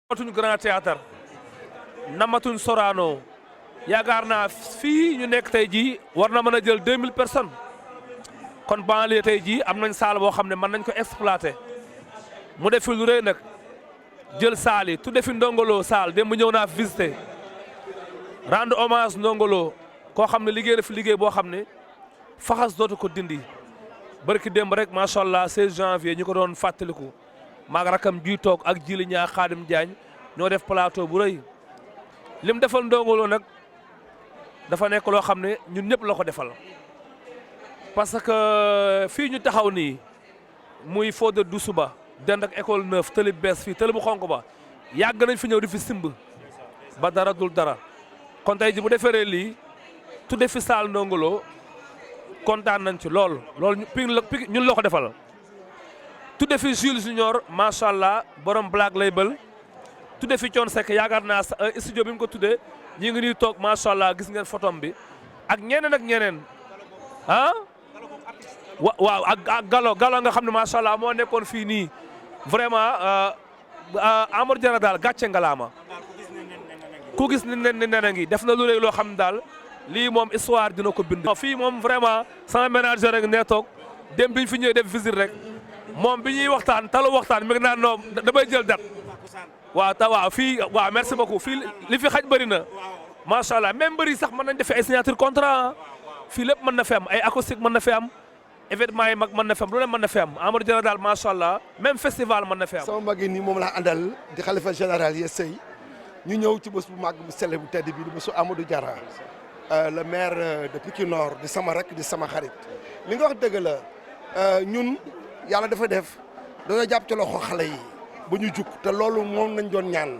namatuñ Grand Théâtre namatuñ Sorano yaakaar naa fii ñu nekk tey jii war na mën a jël 2000 personnes kon banlieue tey jii am nañ salle boo xam ne mën nañ ko exploiter mu def fi lu rëy nag jël salle yi tudde fi Ndongolo salle démb ñëw naa visiter rendre hommage Ndongolo koo xam ne liggéey na fi liggéey boo xam ne faxas dootu ko dindi barki démb rek macha allah 16 janvier ñu ko doon fàttaliku maag rakam ji toog ak jili ñaa Xaadim Jaañ ñoo def plateau bu rëy lim defal Ndongolo nag dafa nekk loo xam ne ñun ñëpp la ko defal parce que fii ñu taxaw nii muy Fodé Doussouba dend ak école 9 tëli bees fii tëli bu xonk ba yàgg nañ fi ñëw di fi simb ba dara dul dara kon tey ji bu deferee lii tudde fi saal Ndongolo kontaan nañ ci lool loolu ñun la ko defal tudde fi Jules Junior macha allah borom Black Label tudde fi Thione Seck yaakaar naa studio bi mu ko tuddee ñi ngi ñuy toog macha allah gis ngeen photom bi ak ñeneen ah waaw ak galo nga xam ne macha allah moo nekkoon fii nii vraiment Amadou Diarra daal gàcce ngalaama ku gis ni nena ngi def na lu rëy loo xam ne daal lii moom histoire dina ko bind. fii moom vraiment sama ménager rek nee toog dem biñ fi ñëwee def visite rek moom bi ñuy waxtaan talu waxtaan mi ngi naan non damay jël date waaw fii waaw merci beaucoup fii li fi xaj bëri na macha allah même bëri sax mën nañ defee ay signature contrat fii lépp mën na fi am ay acoustique mën na fi am événement yi mag mën na fi am lu ne mën na fi am Amadou Diarra daal macha allah même festival mën na fi am. sama mag yi nii moom laa àndal di xalifa général yi sëy ñu ñëw ci bés bu màgg bu sell bu tedd bi di bésu Amadou Diarra le maire de Pikine Nord di sama rek di sama xarit li nga wax dëgg la ñun yàlla dafa def dañoo jàpp ci loxo xale yi ba ñu jug te loolu moom nañ doon ñaan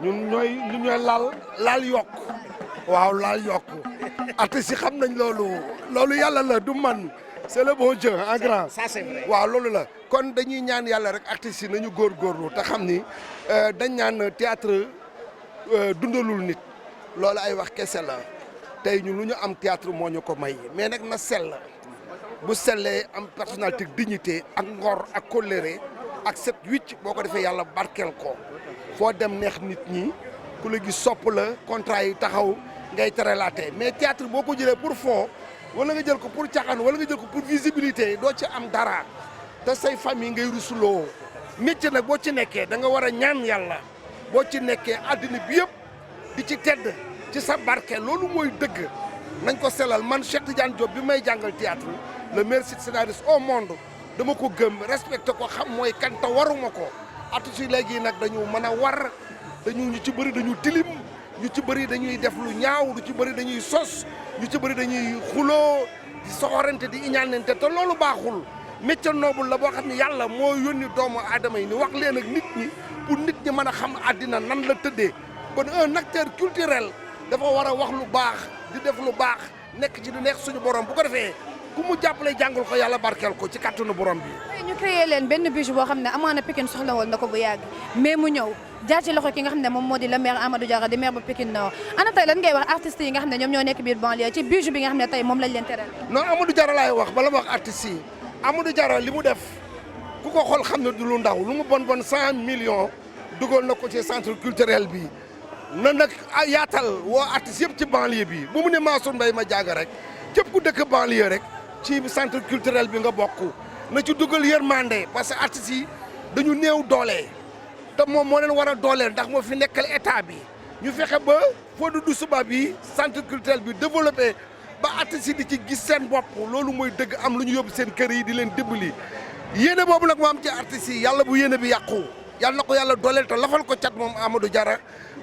ñun ñooy laal yokk waaw laal yokk artistes yi xam nañ loolu yàlla la du man c'est le bon Dieu en grand. Ça c'est vrai. waaw loolu la kon dañuy ñaan yàlla rek artistes yi nañu góorgóorlu te xam ni dañ ñaan théâtre dundalul nit loolu ay wax kese la tey ñu lu ñu am théâtre moo ñu ko may mais nag na sell bu sellee am personnalité dignité ak ngor ak kóllëre ak set wicc boo ko defee yàlla barkeel ko foo dem neex nit ñi ku la gis sopp la contrat yi taxaw ngay terelaate mais théâtre boo ko jëlee pour fond wala nga jël ko pour caaxaan wala nga jël ko pour visibilité doo ci am dara te say famille ngay rusuloo métier nag boo ci nekkee da nga war a ñaan yàlla boo ci nekkee àddina bi yëpp di ci tedd ci sa barke loolu mooy dëgg nañ ko selal man Cheikh Tidiane Diop bi may jàngal théâtre le meilleur scénariste au monde dama ko gëm respecté ko xam mooy kan te waruma ko artistes yi léegi nag dañu mën a war ñu ci bëri dañu tilim ñu ci bëri dañuy def lu ñaaw ñu ci bëri dañuy sos ñu ci bëri dañuy xuloo di soxorante di iñaanante te loolu baaxul métier noble la boo xam ne yàlla moo yónni doomu aadama yi ni wax leen ak nit ñi pour nit ñi mën a xam àddina nan la tëddee kon un acteur culturel dafa war a wax lu baax di def lu baax nekk ci du neex suñu borom bu ko defee ku mu jàppale jàngal ko yàlla barkeel ko ci kàttanu borom bi. ñu créé leen benn bijou boo xam ne amaana Pikine soxla woon na ko bu yàgg mais mu ñëw jaar ci loxo ki nga xam ne moom moo di le maire Amadou Diarra di maire bu Pikine Nord ana tey lan ngay wax artistes yi nga xam ne ñoom ñoo nekk biir banlieue ci bijou bi nga xam ne tey moom lañ leen teral. non Amadou Diarra laay wax bala ma wax artistes yi Amadou Diarra li mu def ku ko xool xam ne du lu ndaw lu mu bon 100 millions dugal na ko ci centre culturel bi na nag yaatal woo artistes yëpp ci banlieue bi bu mu ne Mansour Mbaye ma jaaga rek képp ku dëkk banlieue rek ci centre culturel bi nga bokk na ci dugal yërmande parce que artistes yi dañu néew doole te moom moo leen war a dooleel ndax moo fi nekkal état bi ñu fexe ba Fodé Doussouba bi centre culturel bi développé ba artistes yi di ci gis seen bopp loolu mooy dëgg am lu ñu yóbbu seen kër yi di leen dimbali yéene boobu nag moo am ci artistes yi yàlla bu yéene bi yàqu yàlla na ko yàlla dooleel te lafal ko cat moom Amadou Diarra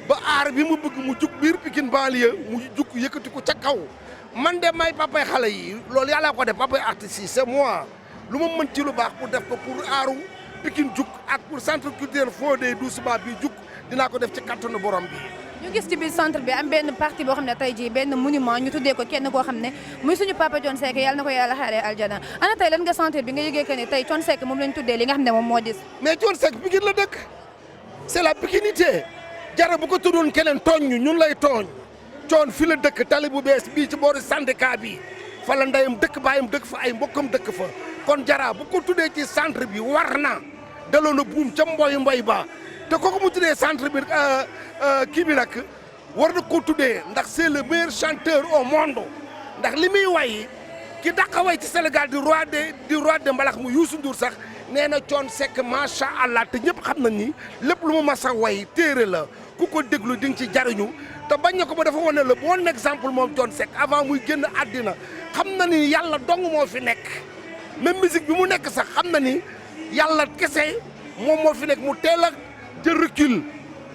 ba aar bi mu bëgg mu jug biir Pikine banlieue mu jug yëkkati ko ca kaw man de may papay xale yi loolu yàlla ko def papay artistes yi c'est moi lu ma mën ci lu baax pour def ko pour aaru Pikine jug ak pour centre culturel Fodé Doussouba bi jug dinaa ko def ci kattanu borom bi. ñu gis ci biir centre bi am benn partie boo xam ne tey jii benn monument ñu tuddee ko kenn koo xam ne muy suñu papa Thione Seck yàlla na ko yàlla xaaree aljana ana tey lan nga sentir bi nga yëgee que ni tey Thione Seck moom lañ tuddee li nga xam ne moom moo dis. mais Thione Seck Pikine la dëkk c'est la pikinité Diarra bu ko tuddoon keneen tooñ ñu ñun lay tooñ coon fi la dëkk tali bu bees bii ci boori syndicat bi fa la ndeyam dëkk baayam dëkk fa ay mbokkam dëkk fa kon Jara bu ko tuddee ci centre bi war na daloon na buum ca mboy ba te kooku mu tuddee centre bi kii bi nag war na ko tuddee ndax c'est le meilleur chanteur au monde ndax li muy way ki dàqa way ci Sénégal di roi de mbalax mu Youssou Ndour sax nee na Thione Seck macha allah te ñëpp xam nañ ni lépp lu mu mas a way téere la ku ko déglu di nga ci jariñu te bañ na ko ba dafa wane le bon exemple moom Thione Seck avant muy génn àddina xam na ni yàlla dong moo fi nekk même musique bi mu nekk sax xam na ni yàlla kese moom moo fi nekk mu teel a jël recul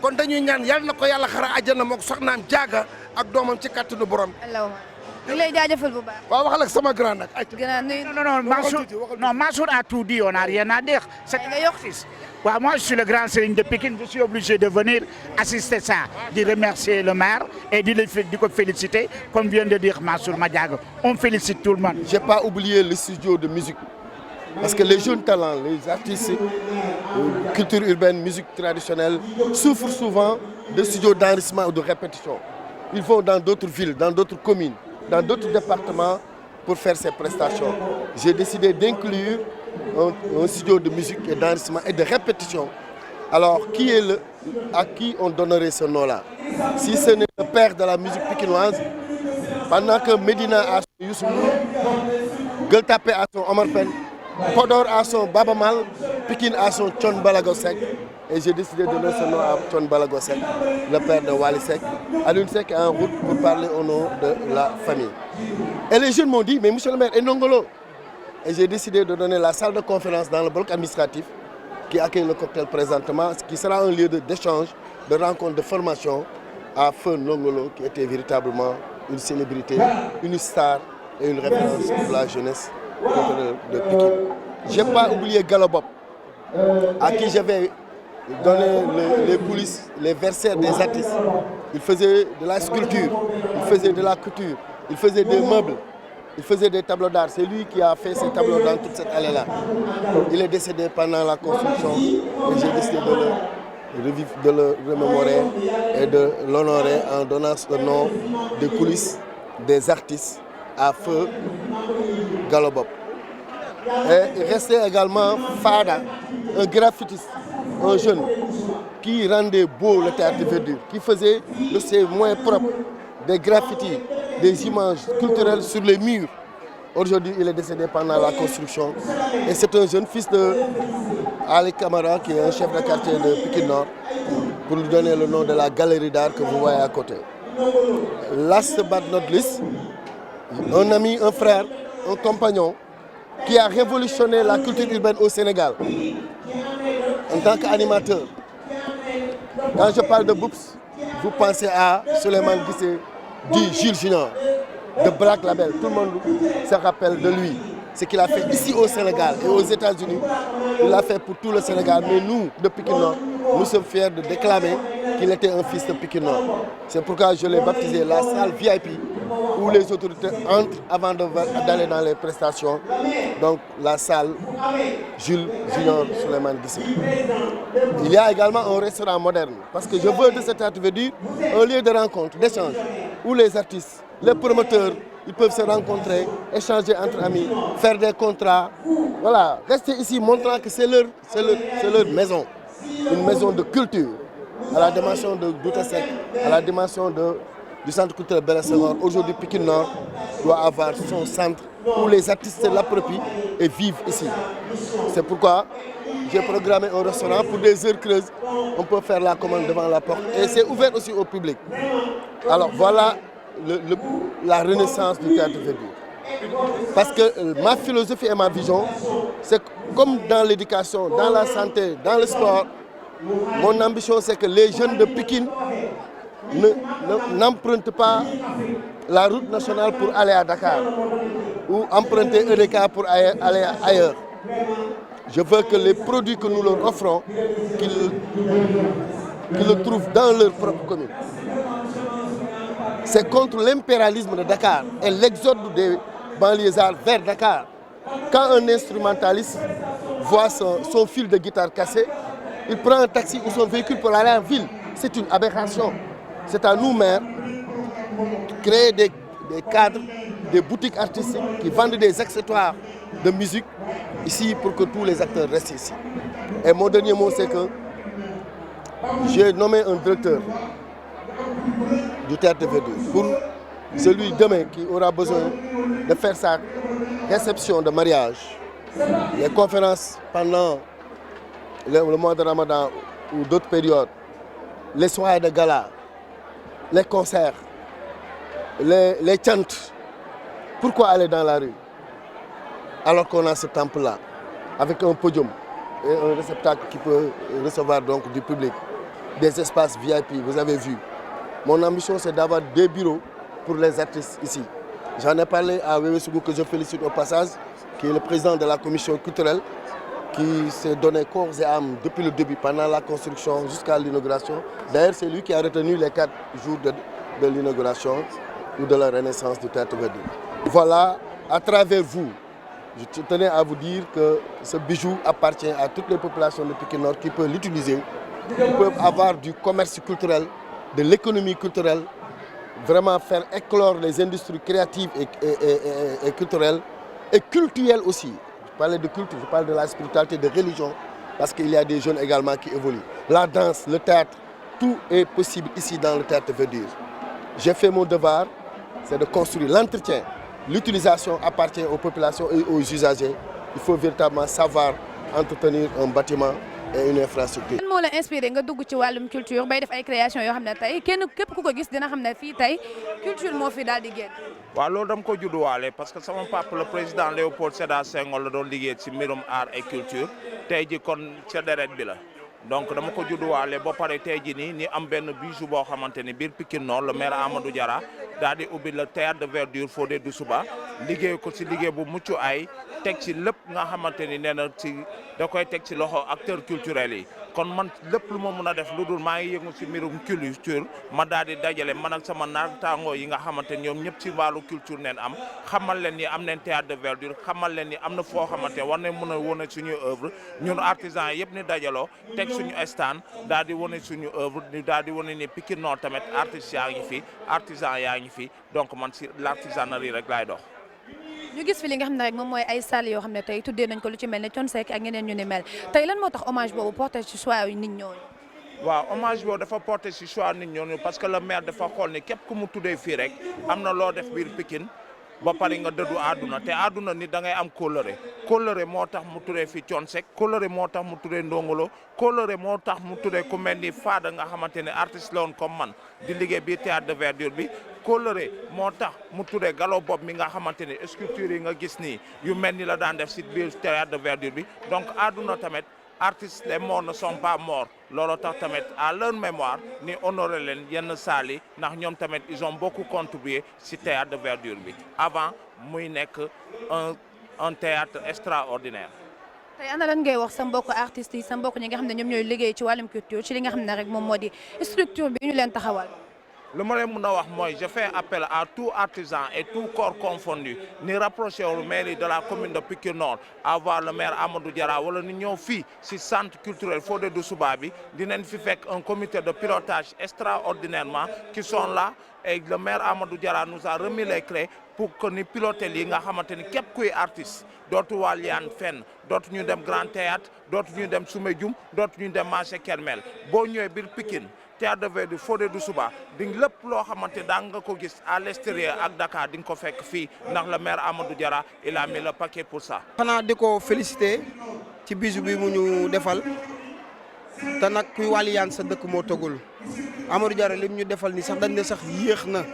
kon dañuy ñaan yàlla na ko yàlla xara àjjana mook soxnaam jaaga ak doomam ci kàttanu borom. allahumma ñu ngi lay jaajëfal bu baax. waaw waxal ak sama grand nag. Non, Mansour a tout dit, on n'a rien à dire. C'est un artiste. Ouais, moi, je suis le grand Serigne de Pikine, je suis obligé de venir assister ça, de remercier le maire et de le féliciter, comme vient de dire Mansour Madiaga. On félicite tout le monde. Je n'ai pas oublié le studio de musique. Parce que les jeunes talents, les artistes, culture urbaine, musique traditionnelle, souffrent souvent de studios d'enregistrement ou de répétition. Ils vont dans d'autres villes, dans d'autres communes, dans d'autres départements pour faire ces prestations. J'ai décidé d'inclure un studio de musique et d'enregistrement et de répétition. Alors, à qui on donnerait ce nom-là? Si ce n'est le père de la musique pikinoise, pendant que Medina a son Youssou Ndour, Gueule Tapée a son Omar Pène, Podor a son Baba Mal, Pikine a son Thione Ballago Seck. Et j'ai décidé de donner ce nom à Thione Ballago Seck, le père de Wally Seck. Alioune Seck est en route pour parler au nom de la famille. Et les jeunes m'ont dit, mais monsieur le maire, et Ndongolo? Et j'ai décidé de donner la salle de conférence dans le bloc administratif qui accueille le cocktail présentement, qui sera un lieu d'échange, de rencontre, de formation à Feu Ndongolo, qui était véritablement une célébrité, une star et une référence pour la jeunesse de Pikine. Je n'ai pas oublié Galobop, à qui j'avais donné les coulisses, les versaires des artistes. Il faisait de la sculpture, il faisait de la couture, il faisait des meubles, il faisait des tableaux d'art. C'est lui qui a fait ces tableaux dans toute cette allée-là. Il est décédé pendant la construction et j'ai décidé de le remémorer et de l'honorer en donnant le nom des coulisses des artistes à Feu Galobop. Et il restait également Fada, un graffitiste, un jeune qui rendait beau le théâtre de verdure, qui faisait de ses moyens propres des graffitis, des images culturelles sur les murs. Aujourd'hui, il est décédé pendant la construction. Et c'est un jeune fils de Ali Kamara, qui est un chef de quartier de Pikine Nord, pour lui donner le nom de la galerie d'art que vous voyez à côté. Last but not least, un ami, un frère, un compagnon, qui a révolutionné la culture urbaine au Sénégal en tant qu'animateur. Quand je parle de Boops, vous pensez à Souleymane Guissé, dit Jules Junior, de Black Label. Tout le monde se rappelle de lui. Ce qu'il a fait ici au Sénégal et aux États-Unis, il l'a fait pour tout le Sénégal. Mais nous, de Pikine Nord, nous sommes fiers de déclamer qu'il était un fils de Pikine Nord. C'est pourquoi je l'ai baptisé la salle VIP, où les autorités entrent avant d'aller dans les prestations. Donc la salle Jules Junior Souleymane Guissé. Il y a également un restaurant moderne, parce que je veux de cette activité un lieu de rencontre, d'échange, où les artistes, les promoteurs, ils peuvent se rencontrer, échanger entre amis, faire des contrats. Voilà, rester ici montrant que c'est leur maison, une maison de culture, à la dimension de Douta Seck, à la dimension du centre culturel Blaise Senghor. Aujourd'hui, Pikine Nord doit avoir son centre où les artistes se l'approprient et vivent ici. C'est pourquoi j'ai programmé un restaurant pour des heures creuses. On peut faire la commande devant la porte et c'est ouvert aussi au public. Alors voilà la renaissance du théâtre verdure. Parce que ma philosophie et ma vision, c'est comme dans l'éducation, dans la santé, dans le sport, mon ambition c'est que les jeunes de Pikine n'empruntent pas la route nationale pour aller à Dakar ou emprunter EDK pour aller ailleurs. Je veux que les produits que nous leur offrons, qu'ils le trouvent dans leur propre commune. C'est contre l'impérialisme de Dakar et l'exode des banlieusards vers Dakar. Quand un instrumentaliste voit son fil de guitare cassé, il prend un taxi ou son véhicule pour aller en ville. C'est une aberration. C'est à nous, maires, créer des cadres, des boutiques artistiques qui vendent des accessoires de musique ici pour que tous les acteurs restent ici. Et mon dernier mot, c'est que j'ai nommé un directeur du théâtre de Verdure pour celui demain qui aura besoin de faire sa réception de mariage, les conférences pendant le mois de Ramadan ou d'autres périodes, les soirées de gala, les concerts, les chants. Pourquoi aller dans la rue alors qu'on a ce temple-là, avec un podium et un réceptacle qui peut recevoir donc du public, des espaces VIP, vous avez vu. Mon ambition, c'est d'avoir des bureaux pour les artistes ici. J'en ai parlé à Wewe Sougou, que je félicite au passage, qui est le président de la commission culturelle, qui s'est donné corps et âme depuis le début, pendant la construction jusqu'à l'inauguration. D'ailleurs, c'est lui qui a retenu les 4 jours de l'inauguration ou de la renaissance du théâtre Verdure. Voilà, à travers vous, je tenais à vous dire que ce bijou appartient à toutes les populations de Pikine Nord qui peuvent l'utiliser, qui peuvent avoir du commerce culturel, de l'économie culturelle, vraiment faire éclore les industries créatives et culturelles et culturelles aussi. Je parlais de culture, je parle de la spiritualité, de religion, parce qu'il y a des jeunes également qui évoluent. La danse, le théâtre, tout est possible ici dans le théâtre Verdure. J'ai fait mon devoir, c'est de construire l'entretien. L'utilisation appartient aux populations et aux usagers. Il faut véritablement savoir entretenir un bâtiment et une infrastructure. lan moo la inspiré nga dugg ci wàllum culture bay def ay création yoo xam ne tey kenn képp ku ko gis dina xam ne fii tey culture moo fi daal di génn. waaw loolu dama ko judduwaale parce que sama papa le président Léopold Sédar Senghor la doon liggéey ci mbirum art et culture tey ji kon ca deret bi la. donc dama ko judduwaale ba pare tey ji nii ni am benn bijou boo xamante ni biir Pikine Nord le maire Amadou Diarra daal di ubbi le théâtre de Verdure Fodé Doussouba liggéey ko ci liggéey bu mucc ay teg ci lépp nga xamante ni nee na ci da koy teg ci loxo acteurs culturels yi kon man lépp lu ma mën a def lu dul maa ngi yëngu ci mbirum culture ma daal di dajale man ak sama naataangoo yi nga xamante ni ñoom ñëpp ci wàllu culture neen am xamal leen ni am nañ théâtre de Verdure xamal leen ni am na foo xamante war nañ mën a wane suñu œuvre ñun artisans yëpp ni dajaloo teg suñu stand daal di wane suñu œuvre ñu daal di wane ni Pikine Nord tamit artistes yaa ngi fi artisans yaa ngi fi donc man ci l'artisanerie rek laay dox. ñu gis fi li nga xam ne rek moom mooy ay salles yoo xam ne tey tuddee nañ ko lu ci mel ne Thione Seck ak ñeneen ñu ni mel tey lan moo tax hommage boobu porté ci choix yu nit ñooñu. waaw hommage boobu dafa porté ci choix nit ñooñu parce que le maire dafa xool ni képp ku mu tuddee fii rek am na loo def biir Pikine ba pare nga dëddu àdduna te àdduna ni da ngay am kóllëre moo tax mu tuddee fi Thione Seck kóllëre moo tax mu tuddee Ndongo Lo kóllëre moo tax mu tuddee ku mel ni Fada nga xamante ne artiste la woon comme man di liggéey biir théâtre de Verdure bi kóllëre moo tax mu tuddee Gallo Bob mi nga xamante ne sculpture yi nga gis nii yu mel ni la daan def si biir théâtre de Verdure bi donc àdduna tamit artistes les morts ne sont pas morts loolu tax tamit à leur mémoire ni honoré leen yenn saal yi ndax ñoom tamit ils ont beaucoup contribué si théâtre de Verdure bi avant muy nekk un théâtre extraordinaire. tey ana lan ngay wax sa mbokku artistes yi sa mbokk ñi nga xam ne ñoom ñooy liggéey ci wàllum culture ci li nga xam ne rek moom moo di structure bi ñu leen taxawal. lu ma leen mën a wax mooy je fais appel à tout artisan et tout corps confondu ni rapproché wu mairie de la commune de Pikine Nord à voir le maire Amadou Diarra wala ni ñëw fii si centre culturel Fodé Doussouba bi dinañ fi fekk un comité de pilotage extraordinairement qui sont là et le maire Amadou Diarra nous a remis les clés pour que ni piloter lii nga xamante ni képp kuy artiste dootu wàlliyaan fenn dootu ñu dem Grand Théâtre dootu ñu dem Soumbédioune dootu ñu dem marché Kermel boo ñëwee biir Pikine théâtre de Verdure Fodé Doussouba di lépp loo xamante daa nga ko gis à l'extérieur ak Dakar di nga ko fekk fii ndax le maire Amadou Diarra il a mis le paquet pour ça. xanaa di ko féliciter ci bijou bi mu ñu defal te nag kuy wàlliyaan sa dëkk moo tëggul Amadou Diarra lim ñu defal ni sax dañ ne sax yéex na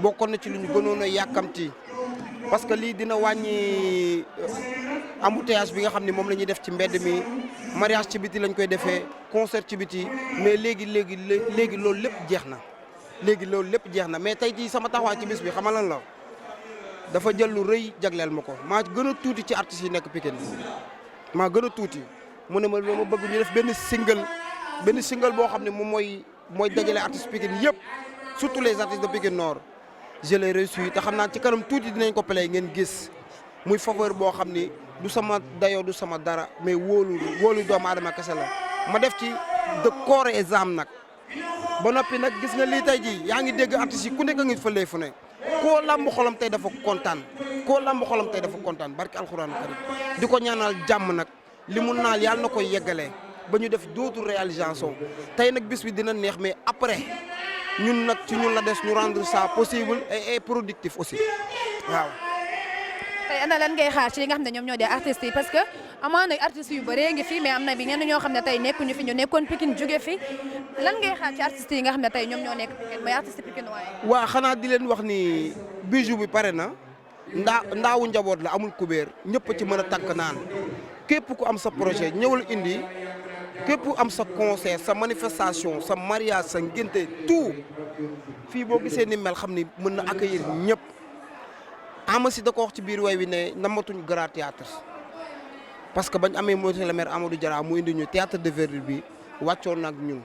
bokkoon na ci lu ñu gënoon a yàkkamti parce que lii dina wàññi embouteillage bi nga xam ne moom la ñuy def ci mbedd mi mariage ci biti lañ koy defee concert ci biti mais léegi loolu lépp jeex na mais tey jii sama taxawaay ci bis bi xamal lan la dafa jël lu rëy jagleel ma ko maa gën a tuuti ci artistes yi nekk Pikine maa gën a tuuti mu ne ma dama bëgg ñu def benn single boo xam ne moom mooy dajale artistes Pikine yëpp surtout les artistes de Pikine Nord je l'ai reçu te xam naa ci kanam tuuti dinañ ko play ngeen gis muy faveur boo xam ni du sama dayoo du sama dara mais wóolu doomu aadama kese la ma def ci de corps et âme nag ba noppi nag gis nga lii tey jii yaa ngi dégg artistes yi ku nekk ngi fëlee fu ne koo lamb xolam tey dafa kontaan barki alxuraan karim di ko ñaanal jàmm nag li mu naal yàlla na koy yeggalee ba ñu def d'autres réalisations tey nag bis bi dina neex mais après ñun nag ci ñun la des ñu rendre ça possible et productif aussi waaw. tey ana lan ngay xaar ci li nga xam ne ñoom ñoo di artistes yi parce que amaana artistes yu bëree ngi fi mais am na bi ñenn ñoo xam ne tey nekkuñu fi ñu nekkoon Pikine jóge fi lan ngay xaar ci artistes yi nga xam ne tey ñoom ñoo nekk Pikine mooy artistes Pikine waaye. waa xanaa di leen wax ni bijou bi pare na ndaawu njaboot la amul kubéer ñëpp ci mën a tànk naan képp ku am sa projet ñëwal indi képp ku am sa concert sa manifestation sa mariage sa ngénte tout fii boo gisee ni mel xam ni mën na accueillir ñëpp. Amasi da ko wax ci biir way wi ne namatuñ grand théâtre parce que bañ amee monsieur le maire Amadou Diarra mu indi ñu théâtre de verdure bi wàccoon nag ñun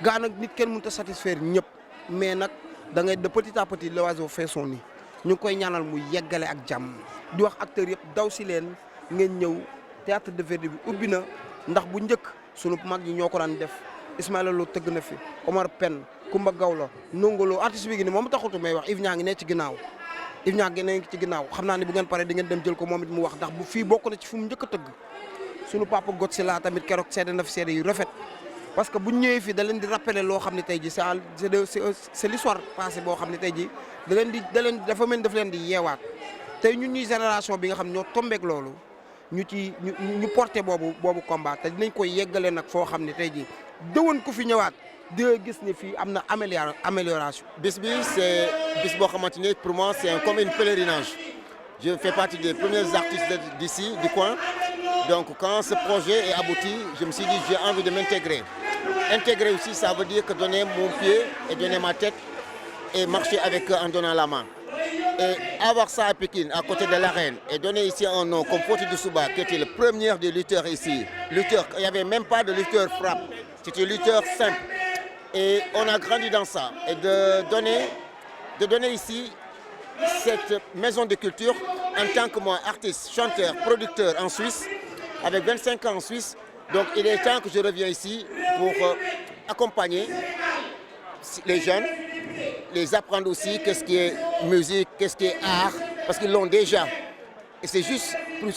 gaa nag nit kenn mënut a satisfaire ñëpp mais nag da ngay de petit à petit l'oiseau fait son nid ñu ngi koy ñaanal mu yeggale ak jàmm di wax acteurs yëpp daw si leen ngeen ñëw théâtre de verdure bi ubbi na ndax bu njëkk sunu mag ñi ñoo ko daan def Ismaïla Lo tëgg na fi Omar Pène Kumba Gawlo Nongolo artiste bi gi ni moom taxutu may wax Yves Niang ngi ne ci ginnaaw Yves Niang ngi ci ginnaaw xam naa ne bu ngeen paree di ngeen dem jël ko moom it mu wax ndax bu fii bokk na ci fu mu njëkk a tëgg sunu papa Godzilla tamit keroog seede na fi seede yu rafet parce que bu ñëwee fii da leen di rappeler loo xam ne tey ji c'est l'histoire passée boo xam ne tey ji dafa mel daf leen di yeewaat tey ñun ñuy génération bi nga xam ne ñoo tombeek loolu ñu porté boobu combat te dinañ koy yeggale nag foo xam ne tey ji dëwoon ku fi ñëwaat di gis ni fii am na amélioration. bis bi c'est bis boo xamante ni pour moi c'est comme une pèlerinage je fais partie des premiers artistes d'ici du coin donc quand ce projet est abouti je me suis dit j'ai envie de m'intégrer aussi ça veut dire que donner mon pied et donner ma tête et marcher avec eux en donnant la main et avoir ça à Pikine à côté de l'arène et donner ici un nom comme Foti Doussouba qui était le premier des lutteurs ici il n'y avait même pas de lutteur frappe c'était lutteur simple. Et on a grandi dans ça. Et de donner ici cette maison de culture en tant que moi, artiste, chanteur, producteur en Suisse, avec 25 ans en Suisse. Donc il est temps que je revienne ici pour accompagner les jeunes, les apprendre aussi qu'est-ce qui est musique, qu'est-ce qui est art, parce qu'ils l'ont déjà. Et c'est juste pour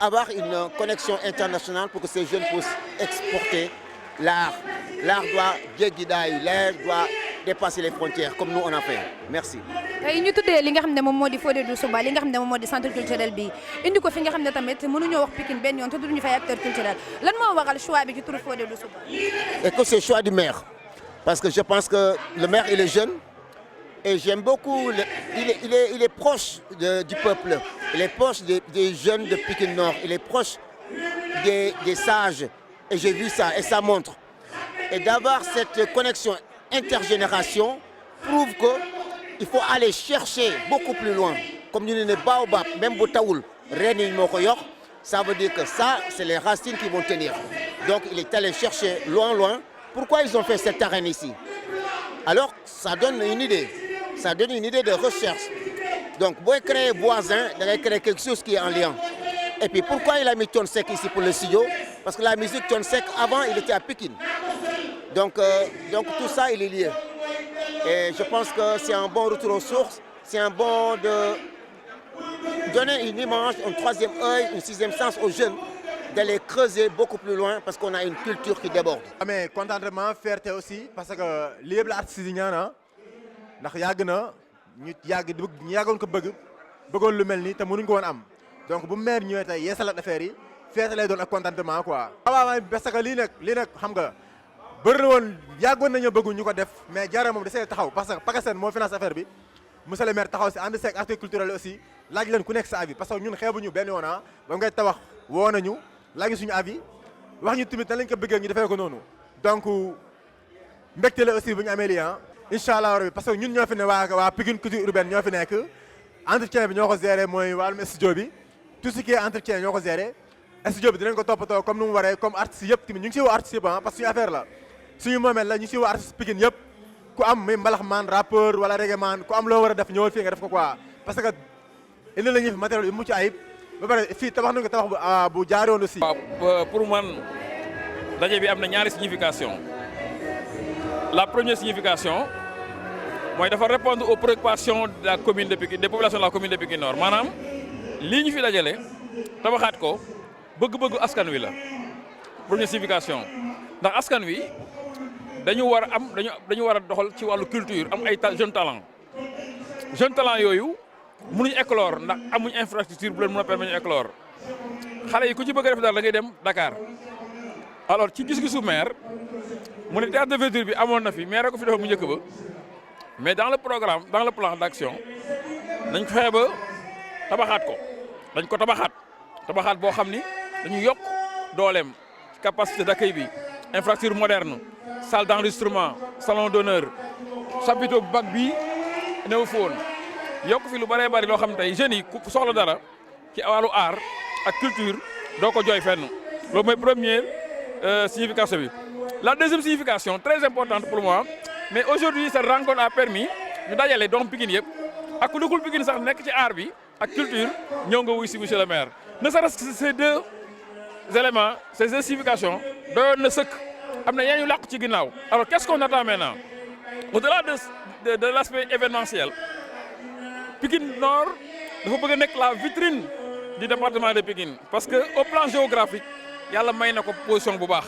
avoir une connexion internationale pour que ces jeunes puissent exporter l'art. L'art doit jéggi daayu, l'art doit dépasser les frontières comme nous on a fait. Merci. tey ñu tuddee li nga xam ne moom moo di Fodé Doussouba li nga xam ne moom moo di centre culturel bi indi ko fi nga xam ne tamit mënuñoo wax Pikine benn yoon te duñu fay acteur culturel lan moo waral choix bi ci turu Fodé Doussouba. Et que c'est le choix du maire parce que je pense que le maire il est jeune et j'aime beaucoup il est proche du peuple, il est proche des jeunes de Pikine Nord, il est proche des sages et j'ai vu ça et ça montre. Et d'avoir cette connexion intergénération prouve qu'il faut aller chercher beaucoup plus loin. Comme nous ne baobab, même Botaoul, ça veut dire que ça, c'est les racines qui vont tenir. Donc il est allé chercher loin. Pourquoi ils ont fait cette arène ici? Alors ça donne une idée. Ça donne une idée de recherche. Donc vous créez voisin, vous allez créer quelque chose qui est en lien. Et puis pourquoi il a mis Thione Seck ici pour le studio? Parce que la musique Thione Seck avant il était à Pikine. Donc tout ça il est lié. Et je pense que c'est un bon retour aux sources, c'est un bon de donner une image, un troisième œil, un sixième sens aux jeunes, d'aller creuser beaucoup plus loin parce qu'on a une culture qui déborde. Mais contentement, fierté aussi parce que li yëpp la artistes yi ñaan ndax yàgg na ñu yàggoon ko bëggoon lu mel nii te mënuñ ko woon am donc bu maire ñëwee tey yeesalaat affaire yi fierté lay doon ak contentement quoi. waaw parce que lii nag xam nga bëri na woon yàggoon nañu bëgg ñu ko def mais Diarra moom dasee taxaw parce que Pakistan moo finance affaire bi monsieur le maire taxaw si ànd seeg acteur culturel aussi laaj leen ku nekk sa avis parce que ñun xeebuñu benn yoon ba ngay tabax woo nañu laaj suñu avis wax ñu tamit nan lañ ko bëggee ñu defee ko noonu donc mbégte la aussi bu ñu amee lii incha allah rabi parce que ñun ñoo fi ne waa Pikine culture urbaine ñoo fi nekk entretien bi ñoo ko géré mooy wàllum studio bi tout ce qui est entretien ñoo ko géré studio bi dinañ ko toppatoo comme nu mu waree comme artistes yëpp tamit ñu ngi si woo artistes yëpp parce que suñu affaire la suñu moomeel la ñu si woo artistes Pikine yëpp ku am muy mbalax man rappeur wala reggae man ku am loo war a def ñëwal fii nga def ko quoi parce que indi la ñuy fi matériel yu mucc ayib ba pare fii tabax nañu ko tabax bu jaaroon aussi. waaw pour man daje bi am na ñaari signification la première signification mooy dafa répondre aux préoccupations de la commune de Pikine des populations de la commune de Pikine Nord maanaam lii ñu fi dajale tabaxaat ko bëgg-bëggu askan wi la première signification ndax askan wi dañu war a am dañu war a doxal ci wàllu culture am ay jeunes talents yooyu mënuñu éclore ndax amuñ infrastructure bu leen mën a permettre ñu éclore xale yi ku ci bëgg a def dara da ngay dem Dakar alors ci gis-gisu maire mu ne théâtre de verdure bi amoon na fi maire ko fi defoon mu njëkk ba mais dans le programme dans le plan d'action nañ fexe ba tabaxaat ko dañ ko tabaxaat boo xam ni dañu yokk dooleem capacité d'accueil bi infrastructure moderne salle d'enregistrement salon d'honneur chapiteau bac bi néew fi woon yokk fi lu bëree bëri loo xam ne tey jeunes yi ku soxla dara ci wàllu art ak culture doo ko jooy fenn loolu mooy première signification bi. La deuxième signification très importante pour moi mais aujourd'hui cette rencontre a permis ñu dajale doomu Pikine yëpp ak ku dëkkul Pikine sax nekk ci art bi ak culture ñëw nga wuy si monsieur le maire ne serait-ce que ces deux éléments ces deux significations doyoon na sëkk am na yeneen yu làqu ci ginnaaw alors qu'est-ce qu'on attend maintenant au-delà de l'aspect événementiel Pikine Nord dafa bëgg a nekk la vitrine du département de Pikine parce que au plan géographique yàlla may na ko position bu baax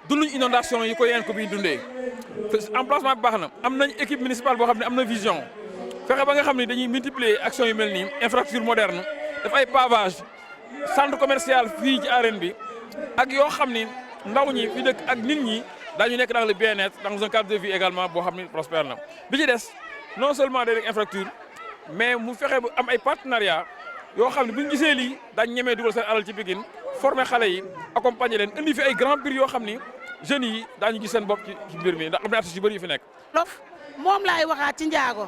dunduñ inondation yi ko yeneen ko bi dundee emplacement bi baax na am nañ équipe municipale boo xam ne am na vision fexe ba nga xam ne dañuy multiplier action yu mel nii infrastructure moderne daf ay pavage centre commercial fii ci arène bi ak yoo xam ni ndaw ñi fi dëkk ak nit ñi daañu nekk dans le bien-être dans un cadre de vie également boo xam ne prospère na bi ci des non seulement day nekk infrastructure mais mu fexe ba am ay partenariat yoo xam ne bu ñu gisee lii daañu ñemee dugal seen alal ci Pikine former xale yi accompagner leen indi fi ay grand prix yoo xam ni jeunes yi daañu gis seen bopp ci mbir mi ndax am na artistes yu bëri yu fi nekk. Wolof moom laay waxaat ci njaago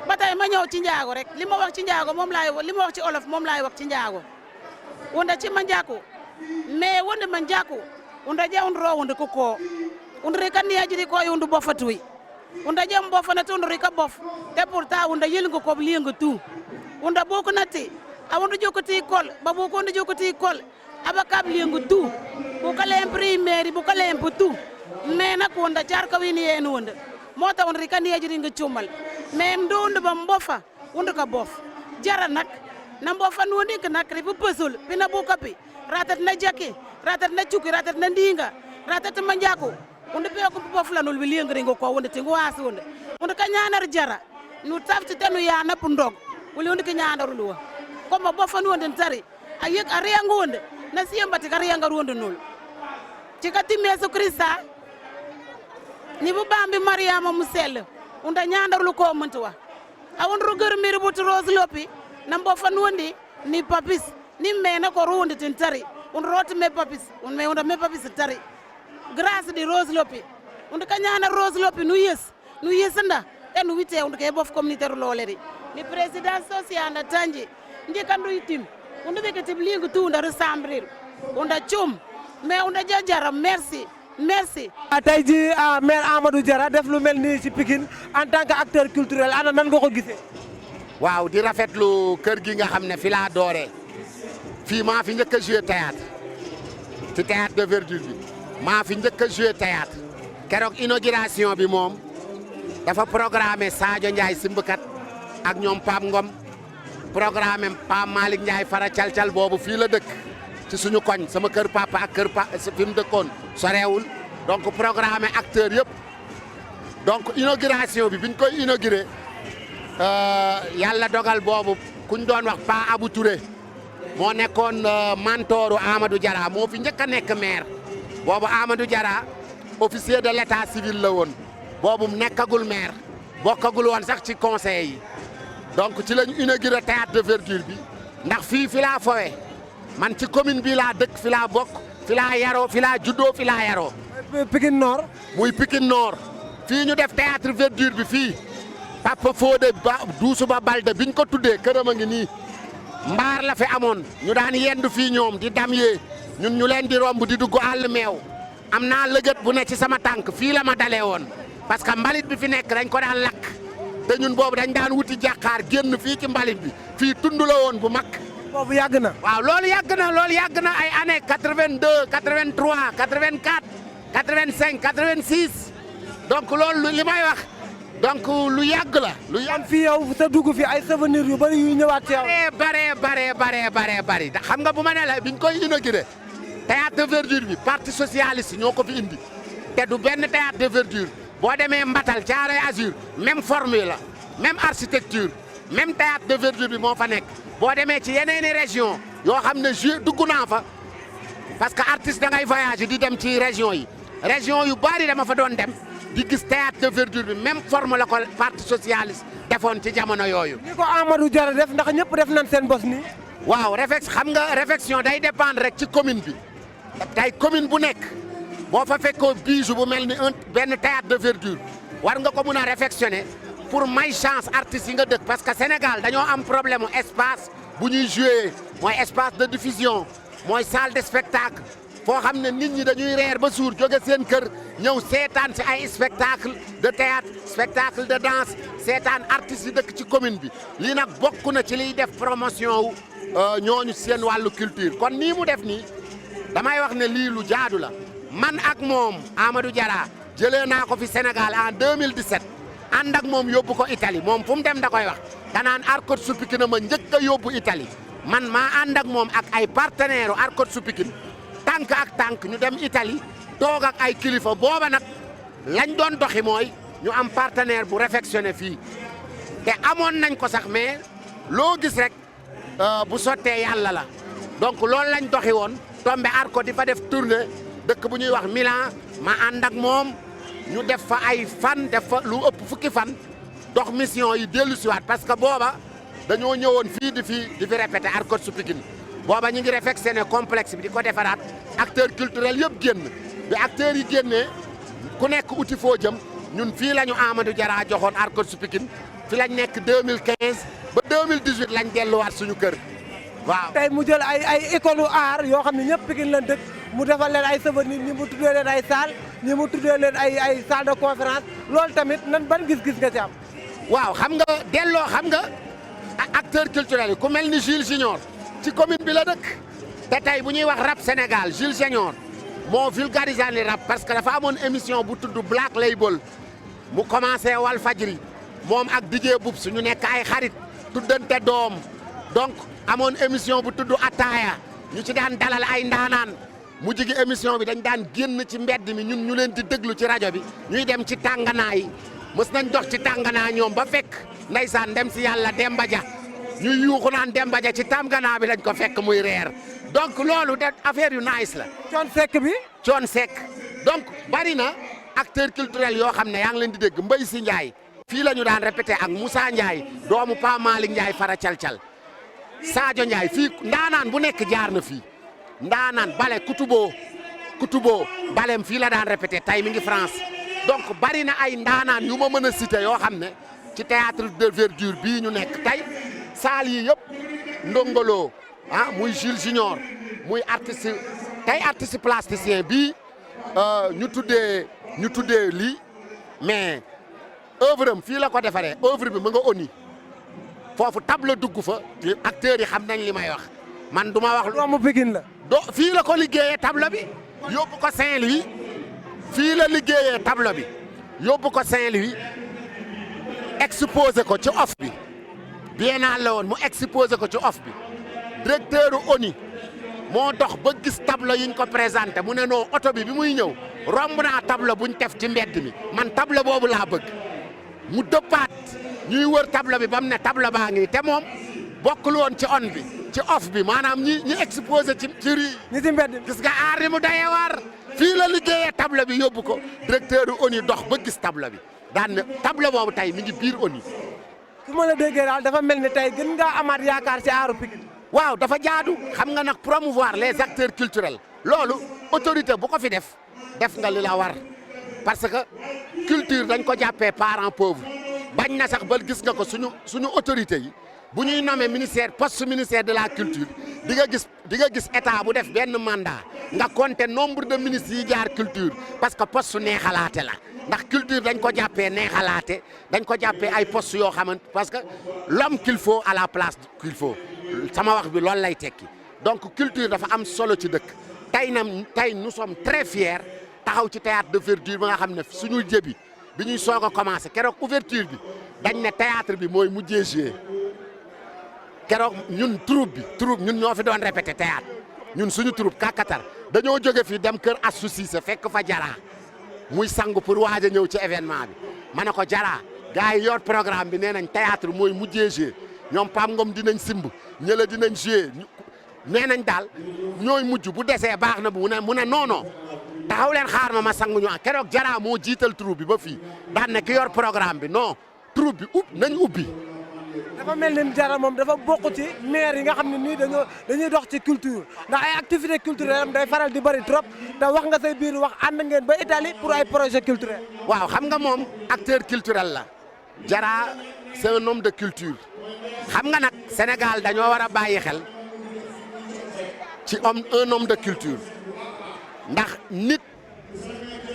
ba tey ma ñëw ci njaago rek li ma wax ci njaago moom laay li ma wax ci olof moom laay wax ci njaago wonda ci manjaku mais wonde manjaku wonda je on ro wonde ko wonde rek kan yaji ko yondu bofatuy wonda je mbofana to rek bof te pourtant wonda yelingo ko liengo tu wonda boko natti a wonda jokoti kol ba boko wonda jokoti kol aba kab liengo tu bu kala imprimer bu kala impu tu mais nak wonda jar ka wini en wonda mota wonda rek kan yaji nga cumal mais ndondu ba mbofa wonda ka bof jara nak na mbofa woni ka nak rep pesul pina bu kapi ratat na jaki ratat na cuki ratat na ndinga ratat manjaku wonde pe ko bof lanul wi liengo ngo ko wonda tingo as wonda ka ñaanar jara nu tafti tenu ya nap ndog wuli wonde ka ñaanaru luwa ko ma bofan wonde tari ayek ariyango wonde na siyambati ka riyanga wonde nul ci ka timme Yesu Krista ni bu bambi Mariama mu sell wonda ñaandaru ko muntu wa a won ro gër mbir bu rose lopi na bofan wonde ni papis ni mena ko ronde tin tari on roti me papis on me wonda me papis tari grâce di rose lopi wonde ka ñaanar rose lopi nu yesanda e nu wite wonde ke bof communautaire lolere ni président social na tanji ndi kandu itim wonde be ke tiblingu tu nda resembrir wonda chum mais wonda jajara merci tey ji maire Amadou Diarra def lu mel nii ci Pikine en tant que acteur culturel ana nan nga ko gisee. waaw di rafetlu kër gi nga xam ne fi laa dooree fii maa fi njëkk a joué théâtre ci théâtre de verdure bi maa fi njëkk a joué théâtre keroog inauguration bi moom dafa programmé Sadio Ndiaye simbkat ak ñoom Pape Ngom programmé Pape Malick Ndiaye fara cal boobu fii la dëkk ci suñu koñ sama kër papa ak kër fi mu dëkkoon sorewul donc programmé acteur yëpp donc inauguration bi biñ koy inauguré yàlla dogal boobu kuñ doon wax Pa Abou Touré moo nekkoon mentoru Amadou Diarra moo fi njëkk a nekk maire boobu Amadou Diarra officier de l'état civil la woon boobu nekkagul maire bokkagul woon sax ci conseil yi donc ci lañu inauguré théâtre de verdure bi ndax fi laa fowe man ci commune bi laa dëkk fi laa bokk fi laa yaroo fi laa juddoo fi laa yaroo. Pikine Nord. muy Pikine Nord fii ñu def théâtre verdure bi fii Papa Fodé ba Doussouba Balde biñ ko tuddee këram a ngi nii mbaar la fi amoon ñu daan yendu fii ñoom di dam yee ñun ñu leen di romb di dugg àll meew am naa lëgët bu ne ci sama tànk fii la ma dalee woon parce que mbalit bi fi nekk dañ ko daan lakk te ñun boobu dañ daan wuti jàkkaar génn fii ci mbalit bi fii tund la woon bu mag. boobu yàgg na. waaw loolu yàgg na ay années 82 83 84 85 86 donc loolu li may wax donc lu yàgg la. lu yàgg fii yow sa dugg fi ay souvenirs yu bëri yu ñëwaat ci yow. bare. xam nga bu ma ne la biñ koy inauguré théâtre de verdure bi parti socialiste ñoo ko fi indi te du benn théâtre de verdure boo demee Mbatal Thiaroye Azur même formule la même architecture même théâtre de verdure bi moo fa nekk boo demee ci yeneeni région yoo xam ne dugg naa fa parce que artiste da ngay voyager di dem ci région yi yu bari dama fa doon dem di gis théâtre de verdure bi même forme la ko parti socialiste defoon ci jamono yooyu. ni ko Amadou Diarra def ndax ñëpp def nañ seen bos nii. waaw xam nga réflexion day dépendre rek ci commune bi tey commune bu nekk boo fa fekkoo bijou bu mel ni benn théâtre de verdure war nga ko mun a réflexionner pour may chance artistes yi nga dëkk parce que Sénégal dañoo am problème mu espace bu ñuy jouer mooy espace de diffusion mooy salle de spectacle foo xam ne nit ñi dañuy reer ba suur jóge seen kër ñëw seetaan si ay spectacle de théâtre spectacle de danse seetaan artistes yi dëkk ci commune bi lii nag bokk na ci liy def promotion wu ñooñu seen wàllu culture kon nii mu def nii damay wax ne lii lu jaadu la man ak moom Amadou Diarra jëlee naa ko fi Sénégal en 2017 ànd ak moom yóbbu ko Italie moom fu mu dem da koy wax danaan Arcos Pikine ma njëkk a yóbbu Italie man maa ànd ak moom ak ay partenaire u Arcos Pikine tànk ak tànk ñu dem Italie toog ak ay kilifa booba nag lañ doon doxi mooy ñu am partenaire bu réfectionné fii te amoon nañ ko sax mais loo gis rek bu sottee yàlla la donc loolu lañ doxi woon tombe Arco di fa def tournée dëkk bu ñuy wax Milan ma ànd ak moom ñu def fa ay fan def fa lu ëpp fukki fan dox mission yi dellu siwaat parce que booba dañoo ñëwoon fii di fi répété Arcos Pikine booba ñu ngi réfectionné complexe bi di ko defaraat acteur culturel yëpp génn bi acteurs yi génnee ku nekk uti foo jëm ñun fii la ñu Amadou Diarra joxoon Arcos Pikine fi lañ nekk 2015 ba 2018 lañ delluwaat suñu kër waaw. tey mu jël ay école art yoo xam ne ñëpp Pikine lañ dëkk mu defal leen ay souvenirs ñi mu tuddee leen ay salle ñi mu tuddee leen ay salle de conférence loolu tamit nan ban gis-gis nga ci am. waaw xam nga acteur culturel yi ku mel ni Jules Junior ci commune bi la dëkk te tey bu ñuy wax rap Sénégal Jules Junior moo vulgarisé ni rap parce que dafa amoon émission bu tudd Black Label mu commencé Walfadjri moom ak DJ Boubs ñu nekk ay xarit tuddante doom donc amoon émission bu tudd Ataaya ñu ci daan dalal ay ndaanaan mu jigi émission bi dañ daan génn ci mbedd mi ñun ñu leen di déglu ci rajo bi ñuy dem ci tànganaa yi mës nañ dox ci tànganaa ñoom ba fekk ndeysaan dem si yàlla Demba Dia ñuy yuuxu naan Demba Dia ci tànganaa bi lañ ko fekk muy reer donc loolu de affaire yu nice la. Thione Seck bi. Thione Seck donc bari na acteur culturel yoo xam ne yaa ngi leen di dégg Mbaye si Ndiaye fii la ñu daan répété ak Moussa Ndiaye doomu Pa Malick Ndiaye fara cal-cal Sadio Ndiaye fii ndaanaan bu nekk jaar na fii ndaanaan bale Kutubo balem fii la daan répété tey mi ngi France donc bari na ay ndaanaan yu ma mën a cité yoo xam ne ci théâtre de verdure bii ñu nekk tey saal yi yëpp ndongolo muy Jules Junior muy artiste tey artiste plasticien bii ñu tuddee lii mais œuvre am fii la ko defaree œuvre bi mu nga ONU foofu table dugg fa acteurs yi xam nañ li may wax man du ma wax. doomu Pikine la. fii la ko liggéeyee table bi yóbbu ko Saint-Louis fii la liggéeyee table bi yóbbu ko Saint-Louis exposé ko ci off bi biennale la woon mu exposé ko ci off bi directeur ONU moo dox ba gis tableau yiñ ko présenté mu ne non oto bi muy ñëw romb naa tableau buñ tef ci mbedd mi man tableau boobu laa bëgg mu dëppaat ñuy wër tableau bi ba mu ne tableau baa ngi te moom bokkul woon ci on bi ci off bi maanaam ñi exposé ci rii ñi ci mbedd gis nga aar ni mu dayee war fii la liggéeyee tableau bi yóbbu ko directeur ONU dox ba gis tableau bi daan ne tableau boobu tey mi ngi biir ONU. su ma la déggee daal dafa mel ni tey gën ngaa amaat yaakaar ci aaru Pikine. waaw dafa jaadu xam nga nag promouvoir les acteurs culturels loolu autorité bu ko fi def nga li la war parce que culture dañ ko jàppee parent pauvre bañ na sax ba gis nga ko suñu autorité yi bu ñuy nommé poste ministère de la culture di nga gis état bu def benn mandat nga compter nombre de ministres yi jaar culture parce que poste neexalaate la ndax culture dañ ko jàppee neexalaate dañ ko jàppee ay postes yoo xamante parce que l'homme qu'il faut à la place qu'il faut sama wax bi loolu lay tekki donc culture dafa am solo ci dëkk tey nous sommes très fiers taxaw ci théâtre de verdure ba nga xam ne suñu jëbi bi ñuy soog a commencé keroog ouverture bi dañ ne théâtre bi mooy mujjee joué keroog ñun troupe ñun ñoo fi doon répété théâtre ñun suñu troupe kàkkatar dañoo jóge fii dem kër Assou Cissé fekk fa Jara muy sangu pour waaj a ñëw ci événement bi ma ne ko Jara gars yi yor programme bi nee nañ théâtre mooy mujjee joué ñoom Pam Ngom dinañ simb ñële dinañ joué nee nañ daal ñooy mujj bu desee baax na bu mu ne non non taxaw leen xaar ma sangu ñu keroog Jara moo jiital troupe bi ba fii daan ne ki yor programme bi non troupe bi nañ ubbi. dafa mel ni Jara moom dafa bokk ci maire yi nga xam ne nii dañuy dox ci culture ndax ay activité culturelle am day faral di bëri trop te wax nga say biir wax ànd ngeen ba Italie pour ay projet culturel. waaw xam nga moom acteur culturel la Jara c'est un homme de culture xam nga nag Sénégal dañoo war a bàyyi xel ci un homme de culture ndax nit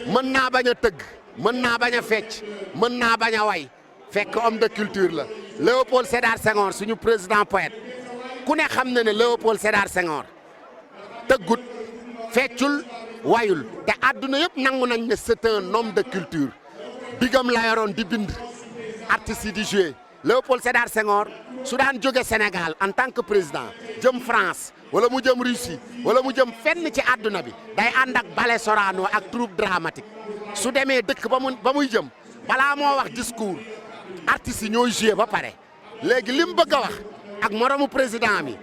mën naa bañ a tëgg mën naa bañ a fecc mën naa bañ a way fekk homme de culture la Léopold Sédar Senghor suñu président poète ku ne xam na ne Léopold Sédar Senghor tëggut feccul wayul te àdduna yëpp nangu nañ ne c'est un homme de culture bigam la yoroon di bind artistes yi di jouer Léopold Sédar Senghor su daan jóge Sénégal en tant que président jëm France wala mu jëm Russie wala mu jëm fenn ci àdduna bi day ànd ak ballet Sorano ak troupe dramatique su demee dëkk ba muy jëm balaa moo wax discours artistes yi ñooy joué ba pare léegi li mu bëgg a wax ak moromu président mi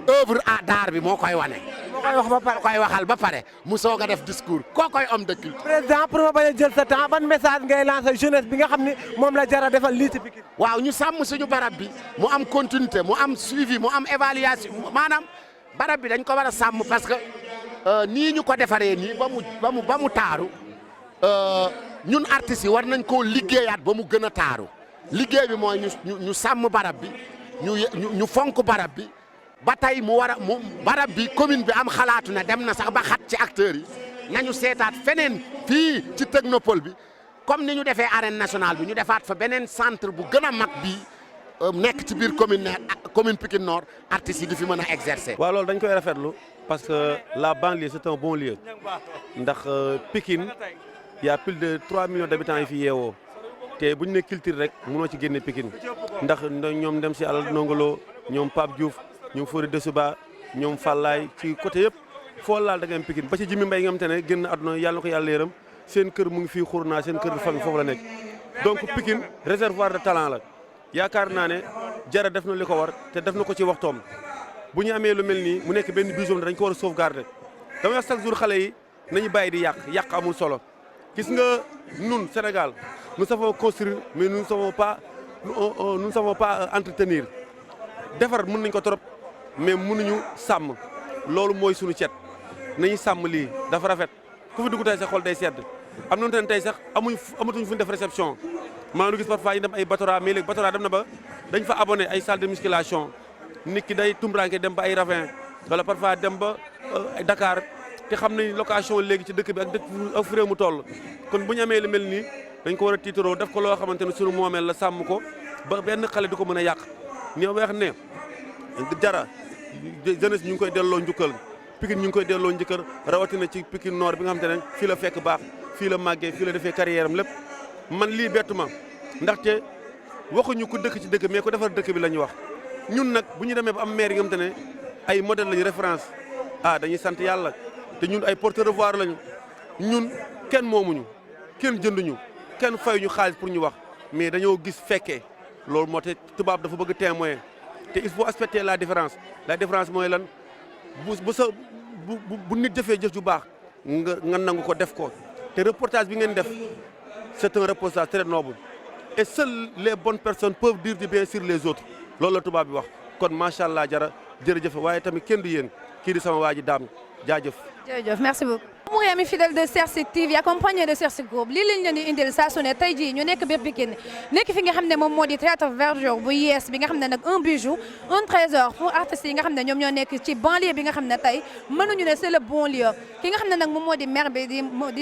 œuvre d'art bi moo koy wane. moo koy wax ba pare koy waxal ba pare mu soog a def discours koo koy homme de culture. président pour ma bañ a jël sa temps ban message ngay lancer jeunesse bi nga xam ni moom la Jara defal lii ci Pikine. waaw ñu sàmm suñu barab bi mu am continuité mu am suivi mu am évaluation maanaam barab bi dañ ko war a sàmm parce que nii ñu ko defaree nii ba mu taaru ñun artistes yi war nañ koo liggéeyaat ba mu gën a taaru liggéey bi mooy ñu sàmm barab bi ñu fonk barab bi ba tey barab bi commune bi am xalaatu ne dem na sax ba xat ci acteurs yi nañu seetaat feneen fii ci technopole bi comme ni ñu defee arène nationale bi ñu defaat fa beneen centre bu gën a mag bii nekk ci biir commune Pikine Nord artistes yi di fi mën a exercer. waaw loolu dañ koy rafetlu parce que la banlieue c'est un bon lieu ndax Pikine y a plus de 3 millions d'habitants yi fi yeewoo te bu ñu ne culture rek mënoo ci génne Pikine ndax ñoom dem si àll nongolo ñoom Pape Diouf ñoom Fodé Dessouba ñoom Fallaye ci côté yëpp foo laal da ngay am Pikine ba ci Jimi Mbaye nga xam te ne génn àdduna yàlla na ko yàlla yërëm seen kër mu ngi fii Xurna seen kër de famille foofu la nekk donc Pikine réservoir de talent la yaakaar naa ne Jara def na li ko war te def na ko ci waxtoom bu ñu amee lu mel nii mu nekk benn bijou dañ ko war a sauvegarder damay wax chaque jour xale yi nañu bàyyi di yàq amul solo gis nga ñun Sénégal nous savons construire mais nous ne savons pas entretenir defar mën nañ ko trop mais mënuñu sàmm loolu mooy suñu cet nañu sàmm lii dafa rafet ku fi dugg tey sax xol day sedd am nañu tey sax amatuñ fu ñu def réception maa ngi gis parfois ñu dem ay Batora mais léegi Batora dem na ba dañ fa abonné ay salle de musculation nit ki day tumranke dem ba ay Ravin wala parfois dem ba Dakar te xam nañ location léegi ci dëkk bi ak fu réew mu toll kon bu ñu amee lu mel nii dañ ko war a tiitaroo def ko loo xamante ne sunu moomeel la sàmm ko ba benn xale di ko mën a yàq ñoo wax ne Jara jeunesse ñu ngi koy delloo njukkal Pikine ñu ngi koy delloo njukkal rawatina ci Pikine Nord bi nga xamante ne fii la fekk baax fii la màggee fii la defee carrière am lépp man lii bettu ma ndaxte waxuñu ku dëkk ci dëkk mais ku defar dëkk bi la ñuy wax ñun nag bu ñu demee ba am maire yi nga xamante ne ay modèle lañu référence dañuy sant yàlla te ñun ay porte-revoir lañu ñun kenn moomuñu kenn jënduñu kenn fayuñu xaalis pour ñu wax mais dañoo gis fekkee loolu moo te tubaab dafa bëgg témoin te il faut respecter la différence mooy lan bu nit defee jëf ju baax nga nangu ko def ko te reportage bi ngeen def c'est un reportage très noble et seules les bonnes personnes peuvent dire du bien sur les autres loolu la tubaab bi wax kon macha allah Jara jërëjëf waaye tamit kenn du yéen kii di sama waa ji daam jaajëf. jërëjëf merci beaucoup. mu ngi ami fidèle de Cercy TV accompagné de Cercy Group lii lañ leen di indil saa su ne tey jii ñu nekk biir Pikine nekk fi nga xam ne moom moo di théâtre verdure bu yees bi nga xam ne nag un bijou un trésor pour artistes yi nga xam ne ñoom ñoo nekk ci banlieue bi nga xam ne tey mënuñu ne c'est le bon lieu ki nga xam ne nag moom moo di maire bi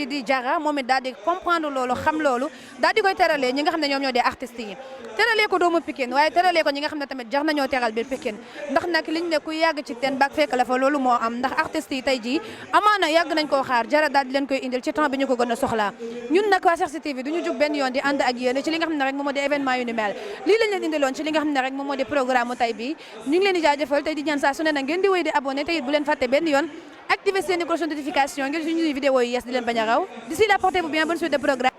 di Jara moom it daal di comprendre loolu xam loolu daal di koy teralee ñi nga xam ne ñoom ñoo di artistes yi teralee ko doomu Pikine waaye teralee ko ñi nga xam ne tamit jar nañoo teral biir Pikine ndax nag liñ ne ku yàgg ci teen baak fekk la fa loolu moo am ndax artistes yi tey jii amaana yàgg nañ koo xaar jara daal di leen koy indil ci temps bi ñu ko gën a soxlaa ñun nag waa Cherchi TV duñu jug benn yoon di ànd ak yéen ci li nga xam ne rek moom moo di événement yu ni mel lii lañ leen indiloon ci li nga xam ne rek moom moo di programme tey bi ñu ngi leen di jaajëfal tey di ñaan saa su ne na ngeen di wéy di abonné te it bu leen fàtte benn yoon activer seen cloche notification ngir suñuy vidéo yi yees di leen bañ a raw d'ici là portez-vous bien bonne suite de programme